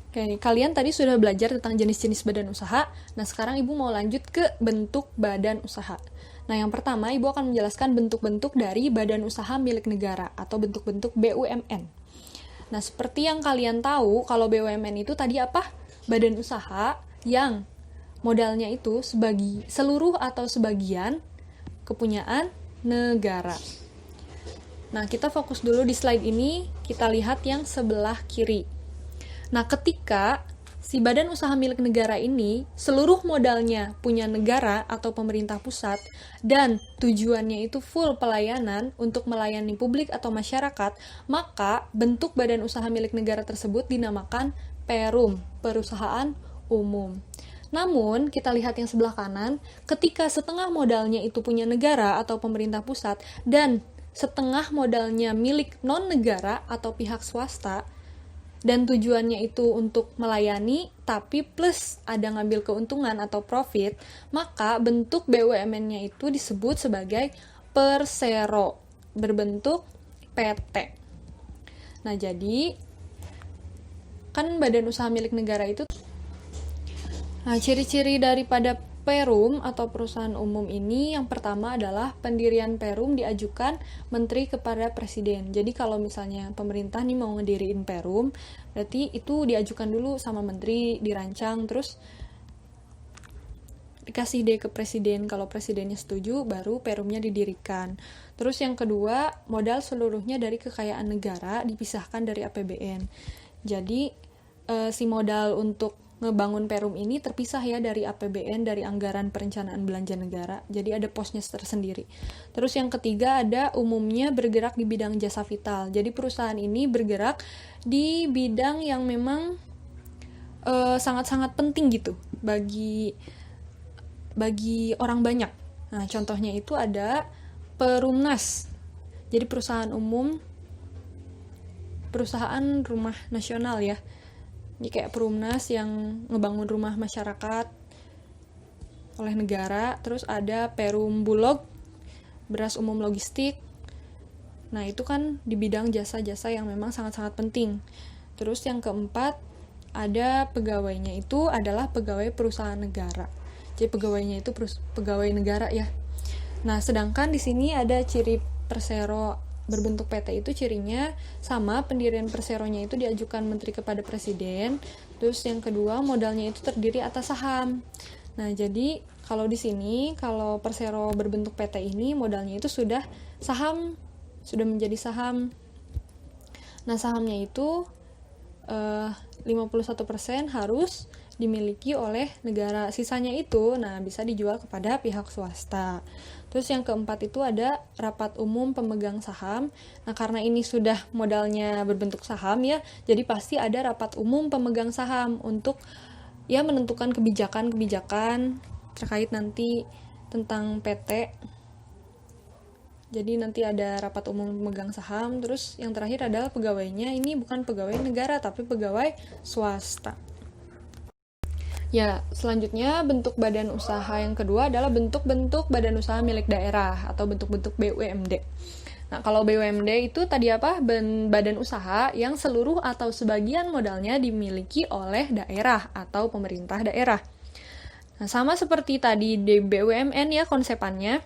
Oke, kalian tadi sudah belajar tentang jenis-jenis badan usaha. Nah, sekarang Ibu mau lanjut ke bentuk badan usaha. Nah, yang pertama, Ibu akan menjelaskan bentuk-bentuk dari badan usaha milik negara atau bentuk-bentuk BUMN. Nah, seperti yang kalian tahu, kalau BUMN itu tadi apa? Badan usaha yang modalnya itu seluruh atau sebagian kepunyaan negara. Nah, kita fokus dulu di slide ini, kita lihat yang sebelah kiri. Nah, ketika si badan usaha milik negara ini seluruh modalnya punya negara atau pemerintah pusat dan tujuannya itu full pelayanan untuk melayani publik atau masyarakat, maka bentuk badan usaha milik negara tersebut dinamakan Perum, perusahaan umum. Namun, kita lihat yang sebelah kanan, ketika setengah modalnya itu punya negara atau pemerintah pusat dan setengah modalnya milik non-negara atau pihak swasta, dan tujuannya itu untuk melayani, tapi plus ada ngambil keuntungan atau profit, maka bentuk BUMN-nya itu disebut sebagai persero, berbentuk PT. Nah, jadi, kan badan usaha milik negara itu. Nah, ciri-ciri daripada Perum atau perusahaan umum ini yang pertama adalah pendirian Perum diajukan menteri kepada presiden. Jadi kalau misalnya pemerintah nih mau ngediriin Perum, berarti itu diajukan dulu sama menteri, dirancang, terus dikasih deh ke presiden. Kalau presidennya setuju, baru Perumnya didirikan. Terus yang kedua, modal seluruhnya dari kekayaan negara dipisahkan dari APBN. Jadi si modal untuk ngebangun Perum ini terpisah ya dari APBN, dari anggaran perencanaan belanja negara. Jadi ada posnya tersendiri. Terus yang ketiga ada umumnya bergerak di bidang jasa vital. Jadi perusahaan ini bergerak di bidang yang memang sangat-sangat penting gitu bagi orang banyak. Nah, contohnya itu ada Perumnas. Jadi perusahaan umum, perusahaan rumah nasional ya. Ini kayak Perumnas yang ngebangun rumah masyarakat oleh negara. Terus ada Perum Bulog, beras umum logistik. Nah, itu kan di bidang jasa-jasa yang memang sangat-sangat penting. Terus yang keempat, ada pegawainya itu adalah pegawai perusahaan negara. Jadi pegawainya itu pegawai negara ya. Nah, sedangkan di sini ada ciri persero berbentuk PT itu cirinya sama, pendirian perseronya itu diajukan menteri kepada presiden. Terus yang kedua, modalnya itu terdiri atas saham. Nah, jadi kalau di sini, kalau persero berbentuk PT ini modalnya itu sudah menjadi saham. Nah, sahamnya itu 51% harus dimiliki oleh negara. Sisanya itu bisa dijual kepada pihak swasta. Terus yang keempat itu ada rapat umum pemegang saham. Nah, karena ini sudah modalnya berbentuk saham ya, jadi pasti ada rapat umum pemegang saham untuk ya menentukan kebijakan-kebijakan terkait nanti tentang PT. Jadi nanti ada rapat umum pemegang saham. Terus yang terakhir adalah pegawainya. Ini bukan pegawai negara tapi pegawai swasta. Ya, selanjutnya bentuk badan usaha yang kedua adalah bentuk-bentuk badan usaha milik daerah atau bentuk-bentuk BUMD. Nah, kalau BUMD itu tadi apa? Badan usaha yang seluruh atau sebagian modalnya dimiliki oleh daerah atau pemerintah daerah. Nah, sama seperti tadi di BUMN ya konsepannya.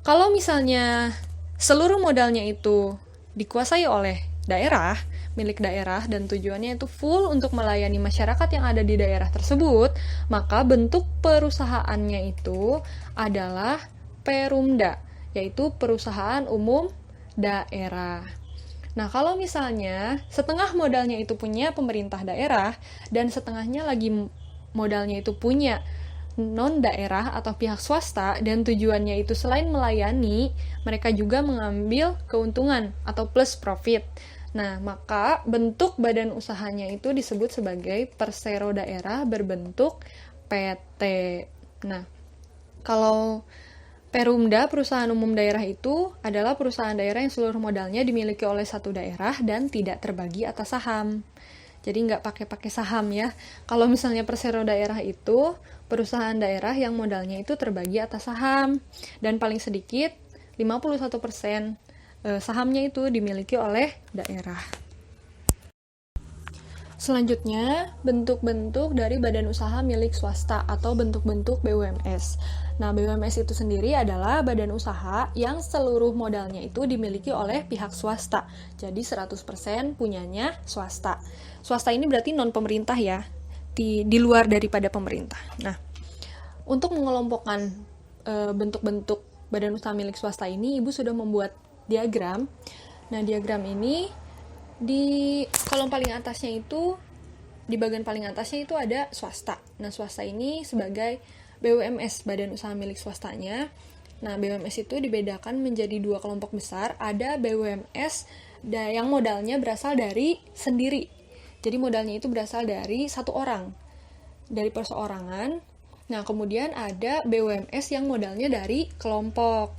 Kalau misalnya seluruh modalnya itu dikuasai oleh daerah, milik daerah, dan tujuannya itu full untuk melayani masyarakat yang ada di daerah tersebut, maka bentuk perusahaannya itu adalah Perumda, yaitu perusahaan umum daerah. Nah, kalau misalnya setengah modalnya itu punya pemerintah daerah, dan setengahnya lagi modalnya itu punya non-daerah atau pihak swasta, dan tujuannya itu selain melayani, mereka juga mengambil keuntungan atau plus profit. Nah, maka bentuk badan usahanya itu disebut sebagai persero daerah berbentuk PT. Nah, kalau Perumda, perusahaan umum daerah itu adalah perusahaan daerah yang seluruh modalnya dimiliki oleh satu daerah dan tidak terbagi atas saham. Jadi nggak pakai saham ya. Kalau misalnya persero daerah itu perusahaan daerah yang modalnya itu terbagi atas saham. Dan paling sedikit 51% sahamnya itu dimiliki oleh daerah. Selanjutnya, bentuk-bentuk dari badan usaha milik swasta atau bentuk-bentuk BUMS. Nah, BUMS itu sendiri adalah badan usaha yang seluruh modalnya itu dimiliki oleh pihak swasta. Jadi 100% punyanya swasta. Swasta ini berarti non-pemerintah ya, di luar daripada pemerintah. Nah, untuk mengelompokkan bentuk-bentuk badan usaha milik swasta ini, Ibu sudah membuat diagram. Nah, diagram ini di kolom paling atasnya itu, di bagian paling atasnya itu ada swasta. Nah, swasta ini sebagai BUMS, badan usaha milik swastanya. Nah, BUMS itu dibedakan menjadi dua kelompok besar. Ada BUMS yang modalnya berasal dari sendiri. Jadi modalnya itu berasal dari satu orang, dari perseorangan. Nah, kemudian ada BUMS yang modalnya dari kelompok.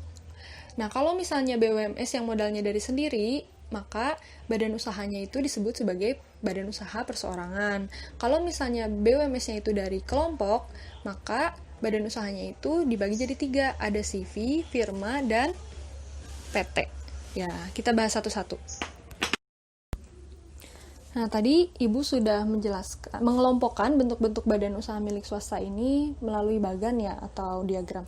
Nah, kalau misalnya BUMS yang modalnya dari sendiri, maka badan usahanya itu disebut sebagai badan usaha perseorangan. Kalau misalnya BUMS-nya itu dari kelompok, maka badan usahanya itu dibagi jadi 3. Ada CV, firma, dan PT. Ya, kita bahas satu-satu. Nah, tadi Ibu sudah menjelaskan, mengelompokkan bentuk-bentuk badan usaha milik swasta ini melalui bagan ya, atau diagram.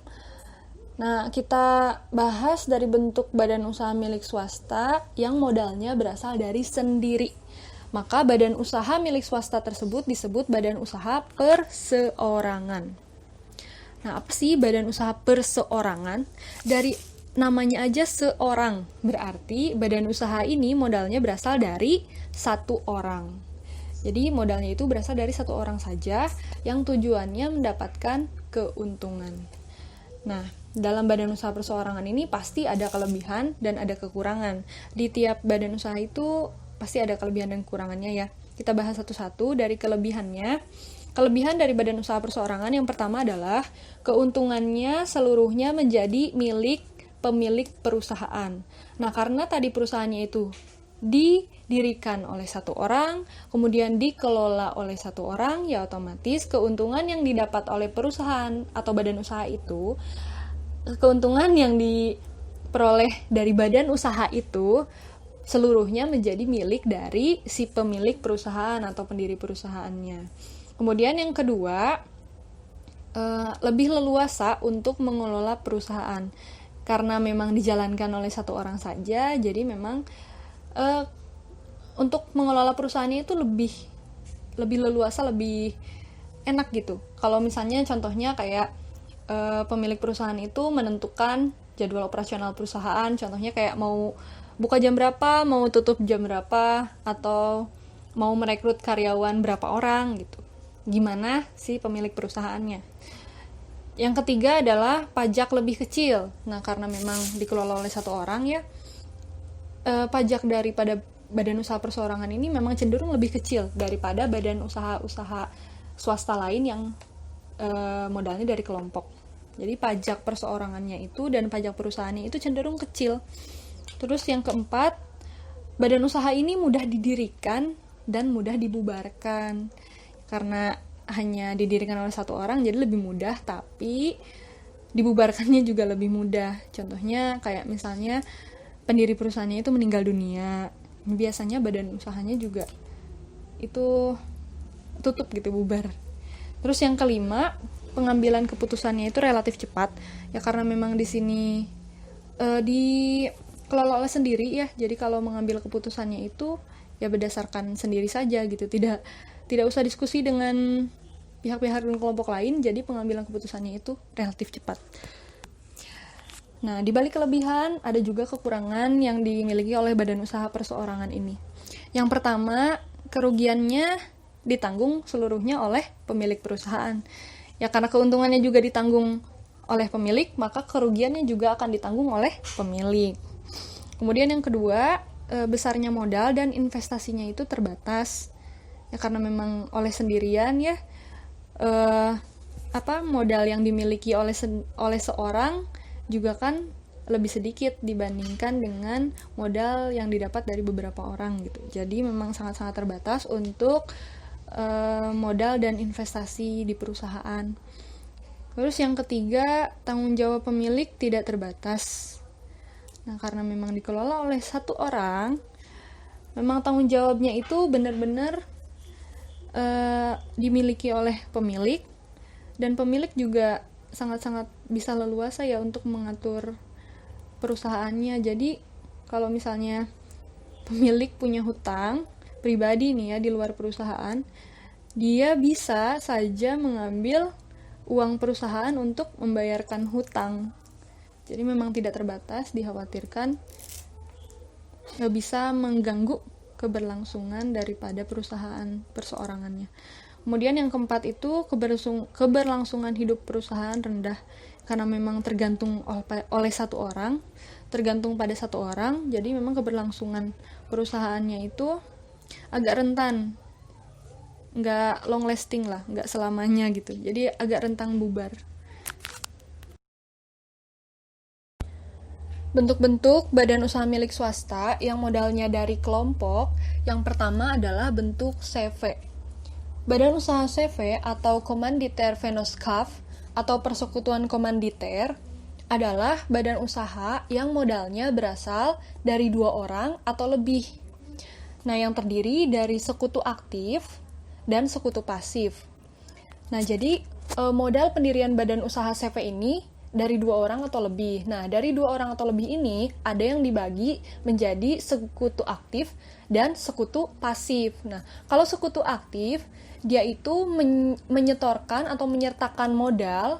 Nah, kita bahas dari bentuk badan usaha milik swasta yang modalnya berasal dari sendiri. Maka badan usaha milik swasta tersebut disebut badan usaha perseorangan. Nah, apa sih badan usaha perseorangan? Dari namanya aja seorang, berarti badan usaha ini modalnya berasal dari satu orang. Jadi modalnya itu berasal dari satu orang saja yang tujuannya mendapatkan keuntungan. Nah, dalam badan usaha perseorangan ini pasti ada kelebihan dan ada kekurangan. Di tiap badan usaha itu pasti ada kelebihan dan kekurangannya ya. Kita bahas satu-satu. Dari kelebihannya. Kelebihan dari badan usaha perseorangan yang pertama adalah keuntungannya seluruhnya menjadi milik pemilik perusahaan. Nah, karena tadi perusahaannya itu didirikan oleh satu orang, kemudian dikelola oleh satu orang, ya otomatis keuntungan yang didapat oleh perusahaan atau badan usaha itu, keuntungan yang diperoleh dari badan usaha itu seluruhnya menjadi milik dari si pemilik perusahaan atau pendiri perusahaannya. Kemudian yang kedua, lebih leluasa untuk mengelola perusahaan. Karena memang dijalankan oleh satu orang saja, jadi memang untuk mengelola perusahaannya itu lebih leluasa, lebih enak gitu. Kalau misalnya contohnya kayak pemilik perusahaan itu menentukan jadwal operasional perusahaan, contohnya kayak mau buka jam berapa, mau tutup jam berapa, atau mau merekrut karyawan berapa orang gitu. Gimana sih pemilik perusahaannya? Yang ketiga adalah pajak lebih kecil. Nah, karena memang dikelola oleh satu orang ya, pajak daripada badan usaha perseorangan ini memang cenderung lebih kecil daripada badan usaha-usaha swasta lain yang modalnya dari kelompok. Jadi pajak perseorangannya itu dan pajak perusahaannya itu cenderung kecil. Terus yang keempat, badan usaha ini mudah didirikan dan mudah dibubarkan. Karena hanya didirikan oleh satu orang jadi lebih mudah, tapi dibubarkannya juga lebih mudah. Contohnya kayak misalnya pendiri perusahaannya itu meninggal dunia, biasanya badan usahanya juga itu tutup gitu, bubar. Terus yang kelima, pengambilan keputusannya itu relatif cepat ya, karena memang di sini dikelola oleh sendiri ya. Jadi kalau mengambil keputusannya itu ya berdasarkan sendiri saja gitu, tidak usah diskusi dengan pihak-pihak dan kelompok lain, jadi pengambilan keputusannya itu relatif cepat. Nah, di balik kelebihan ada juga kekurangan yang dimiliki oleh badan usaha perseorangan ini. Yang pertama, kerugiannya ditanggung seluruhnya oleh pemilik perusahaan. Ya, karena keuntungannya juga ditanggung oleh pemilik, maka kerugiannya juga akan ditanggung oleh pemilik. Kemudian yang kedua, besarnya modal dan investasinya itu terbatas. Ya, karena memang oleh sendirian ya, modal yang dimiliki oleh seorang juga kan lebih sedikit dibandingkan dengan modal yang didapat dari beberapa orang gitu. Jadi memang sangat-sangat terbatas untuk modal dan investasi di perusahaan. Terus yang ketiga, tanggung jawab pemilik tidak terbatas. Nah, karena memang dikelola oleh satu orang, memang tanggung jawabnya itu benar-benar dimiliki oleh pemilik, dan pemilik juga sangat-sangat bisa leluasa ya untuk mengatur perusahaannya. Jadi kalau misalnya pemilik punya hutang pribadi nih ya di luar perusahaan, dia bisa saja mengambil uang perusahaan untuk membayarkan hutang. Jadi memang tidak terbatas, dikhawatirkan nggak bisa mengganggu keberlangsungan daripada perusahaan perseorangannya. Kemudian yang keempat itu keberlangsungan hidup perusahaan rendah, karena memang tergantung oleh satu orang, tergantung pada satu orang, jadi memang keberlangsungan perusahaannya itu agak rentan, nggak long lasting lah, nggak selamanya gitu, jadi agak rentan bubar. Bentuk-bentuk badan usaha milik swasta yang modalnya dari kelompok, yang pertama adalah bentuk CV. Badan usaha CV atau Kommanditer Genootschap atau persekutuan komanditer adalah badan usaha yang modalnya berasal dari 2 orang atau lebih. Nah, yang terdiri dari sekutu aktif dan sekutu pasif. Nah, jadi modal pendirian badan usaha CV ini dari 2 orang atau lebih. Nah, dari 2 orang atau lebih ini ada yang dibagi menjadi sekutu aktif dan sekutu pasif. Nah, kalau sekutu aktif, dia itu menyetorkan atau menyertakan modal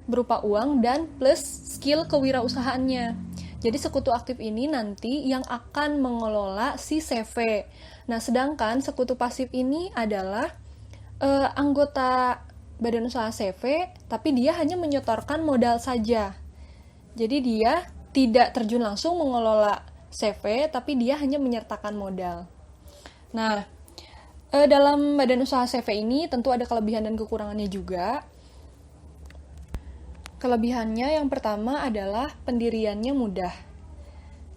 berupa uang dan plus skill kewirausahaannya. Jadi sekutu aktif ini nanti yang akan mengelola si CV. Nah, sedangkan sekutu pasif ini adalah anggota badan usaha CV, tapi dia hanya menyetorkan modal saja. Jadi dia tidak terjun langsung mengelola CV, tapi dia hanya menyertakan modal. Nah, dalam badan usaha CV ini tentu ada kelebihan dan kekurangannya juga. Kelebihannya yang pertama adalah pendiriannya mudah.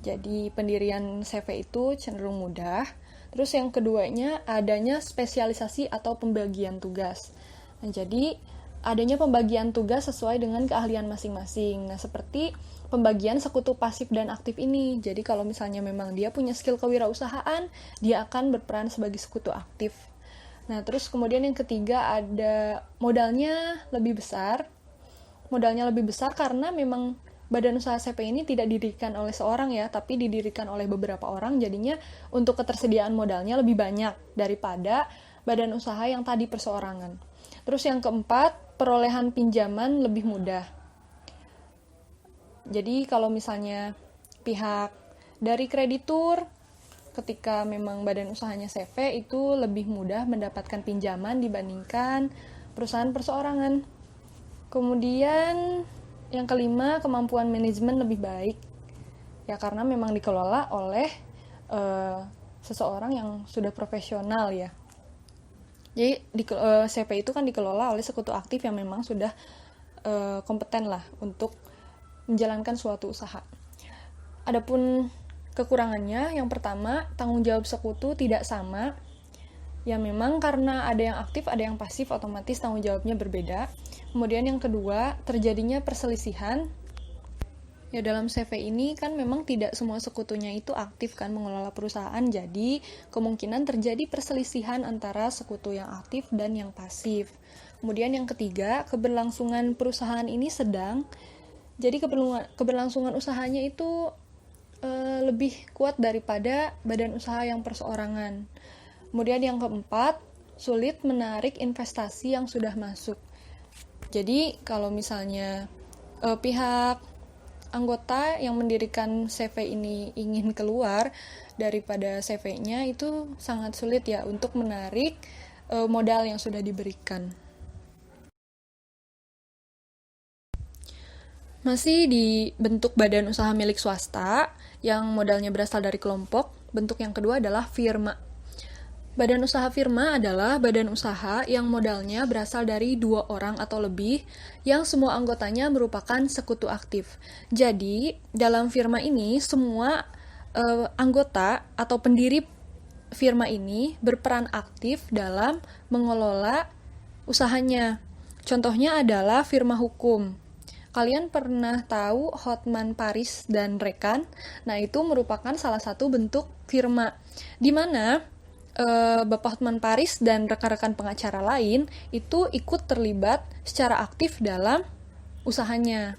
Jadi pendirian CV itu cenderung mudah. Terus yang keduanya adanya spesialisasi atau pembagian tugas. Nah, jadi adanya pembagian tugas sesuai dengan keahlian masing-masing. Nah, seperti pembagian sekutu pasif dan aktif ini. Jadi kalau misalnya memang dia punya skill kewirausahaan, dia akan berperan sebagai sekutu aktif. Nah, terus kemudian yang ketiga ada modalnya lebih besar. Modalnya lebih besar karena memang badan usaha CV ini tidak didirikan oleh seorang ya, tapi didirikan oleh beberapa orang, jadinya untuk ketersediaan modalnya lebih banyak daripada badan usaha yang tadi perseorangan. Terus yang keempat, perolehan pinjaman lebih mudah. Jadi kalau misalnya pihak dari kreditur, ketika memang badan usahanya CV itu lebih mudah mendapatkan pinjaman dibandingkan perusahaan perseorangan. Kemudian yang kelima, kemampuan manajemen lebih baik. Ya karena memang dikelola oleh seseorang yang sudah profesional ya. Jadi CV itu kan dikelola oleh sekutu aktif yang memang sudah kompeten lah untuk menjalankan suatu usaha. Adapun kekurangannya, yang pertama, tanggung jawab sekutu tidak sama. Ya memang karena ada yang aktif, ada yang pasif, otomatis tanggung jawabnya berbeda. Kemudian yang kedua, terjadinya perselisihan. Ya dalam CV ini kan memang tidak semua sekutunya itu aktif kan mengelola perusahaan, jadi kemungkinan terjadi perselisihan antara sekutu yang aktif dan yang pasif. Kemudian yang ketiga, keberlangsungan perusahaan ini sedang, jadi keberlangsungan usahanya itu lebih kuat daripada badan usaha yang perseorangan. Kemudian yang keempat, sulit menarik investasi yang sudah masuk. Jadi kalau misalnya pihak anggota yang mendirikan CV ini ingin keluar daripada CV-nya, itu sangat sulit ya untuk menarik modal yang sudah diberikan. Masih di bentuk badan usaha milik swasta yang modalnya berasal dari kelompok, bentuk yang kedua adalah firma. Badan usaha firma adalah badan usaha yang modalnya berasal dari 2 orang atau lebih, yang semua anggotanya merupakan sekutu aktif. Jadi, dalam firma ini, semua anggota atau pendiri firma ini berperan aktif dalam mengelola usahanya. Contohnya adalah firma hukum. Kalian pernah tahu Hotman Paris dan rekan? Nah, itu merupakan salah satu bentuk firma, di mana Bapak Hotman Paris dan rekan-rekan pengacara lain itu ikut terlibat secara aktif dalam usahanya.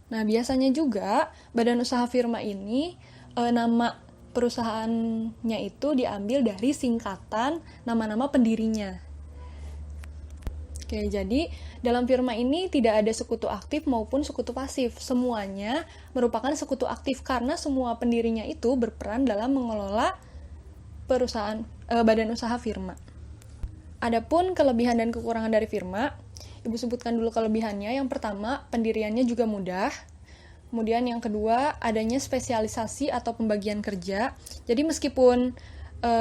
Nah, biasanya juga badan usaha firma ini nama perusahaannya itu diambil dari singkatan nama-nama pendirinya. Oke, jadi dalam firma ini tidak ada sekutu aktif maupun sekutu pasif. Semuanya merupakan sekutu aktif karena semua pendirinya itu berperan dalam mengelola perusahaan badan usaha firma. Adapun kelebihan dan kekurangan dari firma, Ibu sebutkan dulu kelebihannya. Yang pertama, pendiriannya juga mudah. Kemudian yang kedua, adanya spesialisasi atau pembagian kerja. Jadi meskipun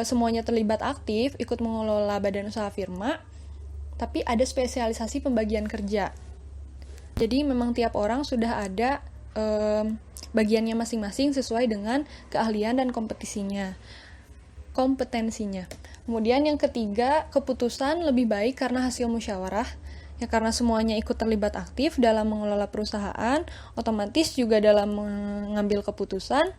semuanya terlibat aktif ikut mengelola badan usaha firma, tapi ada spesialisasi pembagian kerja. Jadi memang tiap orang sudah ada bagiannya masing-masing sesuai dengan keahlian dan kompetensinya. Kemudian yang ketiga, keputusan lebih baik karena hasil musyawarah. Ya, karena semuanya ikut terlibat aktif dalam mengelola perusahaan, otomatis juga dalam mengambil keputusan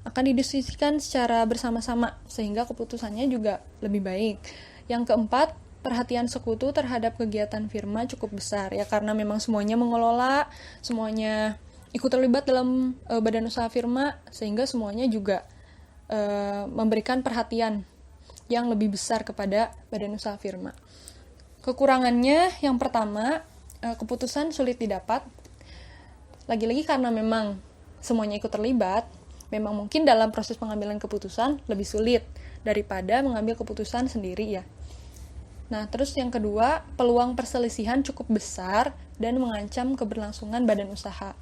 akan didiskusikan secara bersama-sama, sehingga keputusannya juga lebih baik. Yang keempat, perhatian sekutu terhadap kegiatan firma cukup besar, ya karena memang semuanya mengelola, semuanya ikut terlibat dalam badan usaha firma, sehingga semuanya juga memberikan perhatian yang lebih besar kepada badan usaha firma. Kekurangannya yang pertama, keputusan sulit didapat. Lagi-lagi karena memang semuanya ikut terlibat, memang mungkin dalam proses pengambilan keputusan lebih sulit daripada mengambil keputusan sendiri ya. Nah, terus yang kedua, peluang perselisihan cukup besar dan mengancam keberlangsungan badan usaha.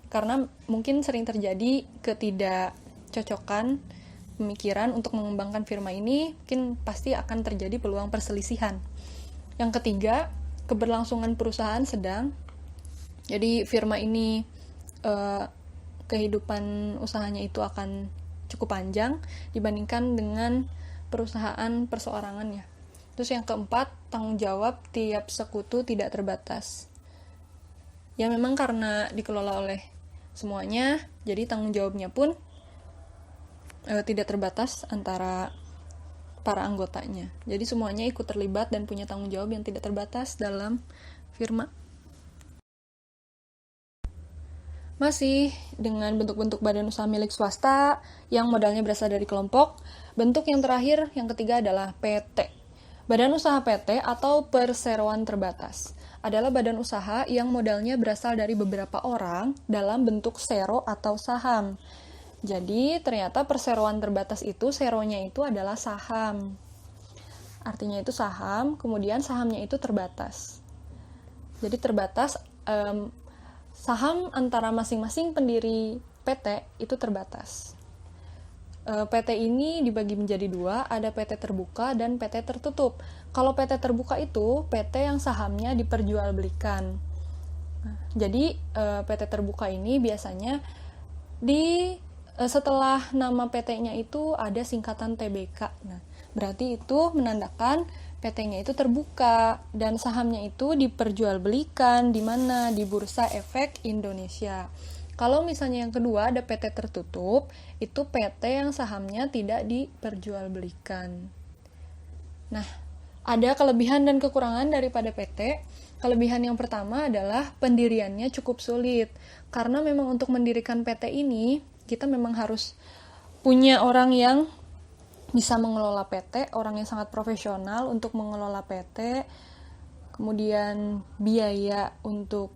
Karena mungkin sering terjadi ketidakcocokan pemikiran untuk mengembangkan firma ini, mungkin pasti akan terjadi peluang perselisihan. Yang ketiga, keberlangsungan perusahaan sedang. Jadi firma ini kehidupan usahanya itu akan cukup panjang dibandingkan dengan perusahaan perseorangannya. Terus yang keempat, tanggung jawab tiap sekutu tidak terbatas. Ya memang karena dikelola oleh semuanya, jadi tanggung jawabnya pun tidak terbatas antara para anggotanya. Jadi semuanya ikut terlibat dan punya tanggung jawab yang tidak terbatas dalam firma. Masih dengan bentuk-bentuk badan usaha milik swasta yang modalnya berasal dari kelompok, bentuk yang terakhir, yang ketiga adalah PT. Badan usaha PT atau perseroan terbatas adalah badan usaha yang modalnya berasal dari beberapa orang dalam bentuk sero atau saham. Jadi ternyata perseroan terbatas itu, seronya itu adalah saham. Artinya itu saham, kemudian sahamnya itu terbatas. Jadi terbatas, saham antara masing-masing pendiri PT itu terbatas. PT ini dibagi menjadi dua, ada PT terbuka dan PT tertutup. Kalau PT terbuka itu PT yang sahamnya diperjualbelikan. Jadi PT terbuka ini biasanya setelah nama PT-nya itu ada singkatan TBK. Nah, berarti itu menandakan PT-nya itu terbuka dan sahamnya itu diperjualbelikan di mana? Di Bursa Efek Indonesia. Kalau misalnya yang kedua ada PT tertutup, itu PT yang sahamnya tidak diperjualbelikan. Nah, ada kelebihan dan kekurangan daripada PT. Kelebihan yang pertama adalah pendiriannya cukup sulit. Karena memang untuk mendirikan PT ini, kita memang harus punya orang yang bisa mengelola PT, orang yang sangat profesional untuk mengelola PT. Kemudian biaya untuk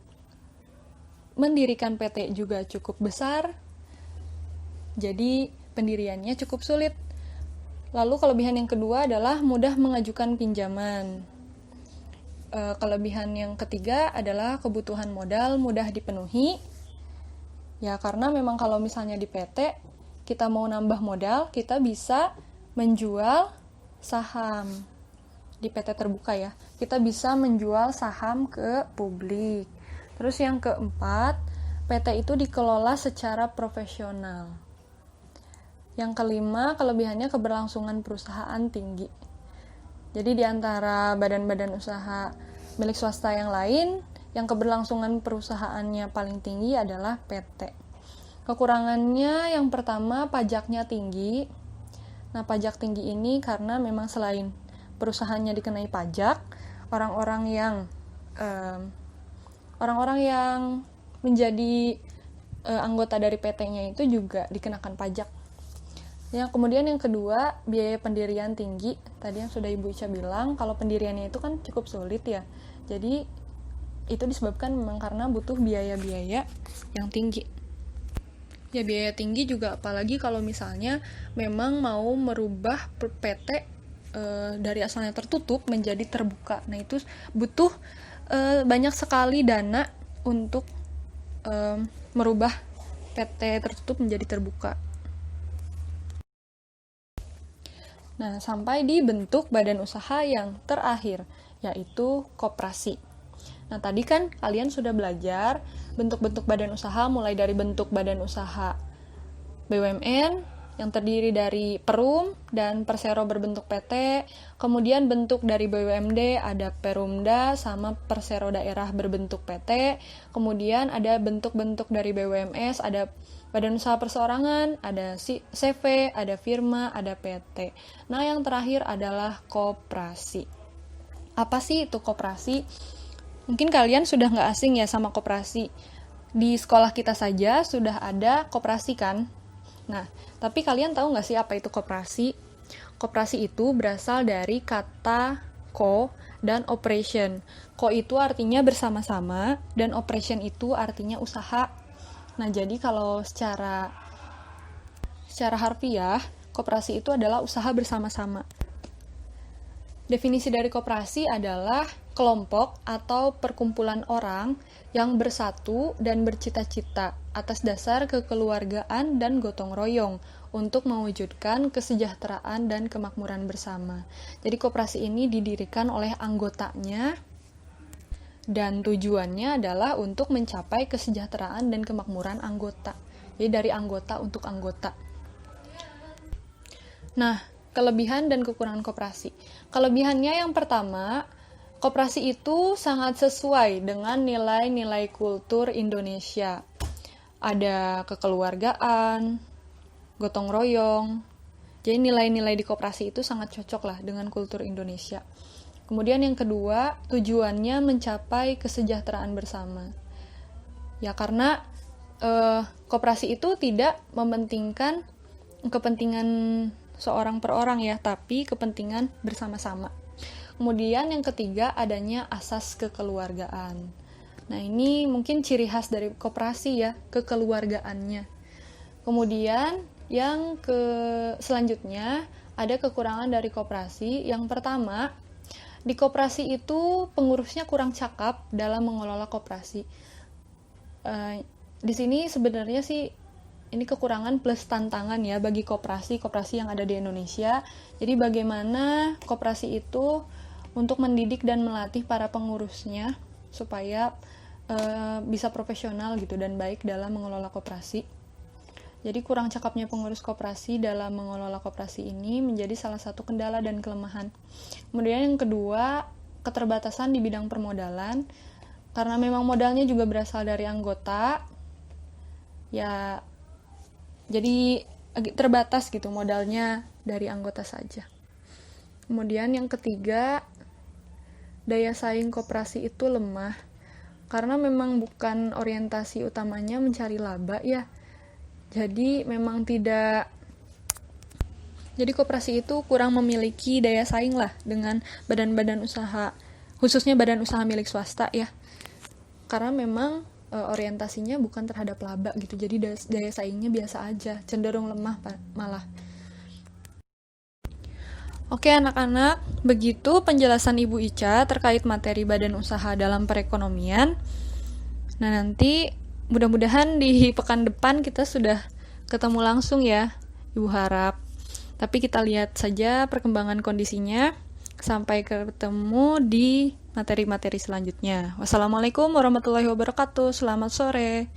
mendirikan PT juga cukup besar, jadi pendiriannya cukup sulit. Lalu kelebihan yang kedua adalah mudah mengajukan pinjaman. Kelebihan yang ketiga adalah kebutuhan modal mudah dipenuhi. Ya karena memang kalau misalnya di PT, kita mau nambah modal, kita bisa menjual saham. Di PT terbuka ya, kita bisa menjual saham ke publik. Terus yang keempat, PT itu dikelola secara profesional. Yang kelima, kelebihannya keberlangsungan perusahaan tinggi. Jadi di antara badan-badan usaha milik swasta yang lain, yang keberlangsungan perusahaannya paling tinggi adalah PT. Kekurangannya yang pertama, pajaknya tinggi. Nah, pajak tinggi ini karena memang selain perusahaannya dikenai pajak, orang-orang yang menjadi anggota dari PT-nya itu juga dikenakan pajak. Ya, kemudian yang kedua, biaya pendirian tinggi. Tadi yang sudah Ibu Ica bilang, kalau pendiriannya itu kan cukup sulit ya. Jadi, itu disebabkan memang karena butuh biaya-biaya yang tinggi. Ya, biaya tinggi juga apalagi kalau misalnya memang mau merubah PT dari asalnya tertutup menjadi terbuka. Nah, itu butuh banyak sekali dana untuk merubah PT tertutup menjadi terbuka. Nah, sampai di bentuk badan usaha yang terakhir, yaitu koperasi. Nah, tadi kan kalian sudah belajar bentuk-bentuk badan usaha, mulai dari bentuk badan usaha BUMN, yang terdiri dari Perum dan Persero berbentuk PT, kemudian bentuk dari BUMD ada Perumda sama Persero daerah berbentuk PT, kemudian ada bentuk-bentuk dari BUMS, ada badan usaha perseorangan, ada CV, ada firma, ada PT. Nah, yang terakhir adalah koperasi. Apa sih itu koperasi? Mungkin kalian sudah nggak asing ya sama koperasi. Di sekolah kita saja sudah ada koperasi kan? Nah, tapi kalian tahu nggak sih apa itu koperasi? Koperasi itu berasal dari kata ko dan operation. Ko itu artinya bersama-sama, dan operation itu artinya usaha. Nah, jadi kalau secara harfiah, koperasi itu adalah usaha bersama-sama. Definisi dari koperasi adalah kelompok atau perkumpulan orang yang bersatu dan bercita-cita atas dasar kekeluargaan dan gotong royong untuk mewujudkan kesejahteraan dan kemakmuran bersama. Jadi koperasi ini didirikan oleh anggotanya dan tujuannya adalah untuk mencapai kesejahteraan dan kemakmuran anggota. Jadi dari anggota untuk anggota. Nah, kelebihan dan kekurangan koperasi. Kelebihannya yang pertama, koperasi itu sangat sesuai dengan nilai-nilai kultur Indonesia. Ada kekeluargaan, gotong royong. Jadi nilai-nilai di koperasi itu sangat cocok lah dengan kultur Indonesia. Kemudian yang kedua, tujuannya mencapai kesejahteraan bersama. Ya, karena koperasi itu tidak mementingkan kepentingan seorang per orang ya, tapi kepentingan bersama-sama. Kemudian yang ketiga, adanya asas kekeluargaan. Nah, ini mungkin ciri khas dari koperasi ya, kekeluargaannya. Kemudian yang selanjutnya, ada kekurangan dari koperasi. Yang pertama, di koperasi itu pengurusnya kurang cakap dalam mengelola koperasi. Di sini sebenarnya sih ini kekurangan plus tantangan ya bagi koperasi yang ada di Indonesia. Jadi bagaimana koperasi itu untuk mendidik dan melatih para pengurusnya supaya bisa profesional gitu dan baik dalam mengelola koperasi. Jadi kurang cakapnya pengurus koperasi dalam mengelola koperasi ini menjadi salah satu kendala dan kelemahan. Kemudian yang kedua, keterbatasan di bidang permodalan. Karena memang modalnya juga berasal dari anggota, ya jadi terbatas gitu modalnya dari anggota saja. Kemudian yang ketiga, daya saing koperasi itu lemah. Karena memang bukan orientasi utamanya mencari laba ya. Jadi koperasi itu kurang memiliki daya saing lah dengan badan-badan usaha, khususnya badan usaha milik swasta ya. Karena memang orientasinya bukan terhadap laba gitu, jadi daya saingnya biasa aja, cenderung lemah malah. Oke anak-anak, begitu penjelasan Ibu Ica terkait materi badan usaha dalam perekonomian. Nah nanti mudah-mudahan di pekan depan kita sudah ketemu langsung ya, Ibu harap. Tapi kita lihat saja perkembangan kondisinya. Sampai ketemu di materi-materi selanjutnya. Wassalamualaikum warahmatullahi wabarakatuh. Selamat sore.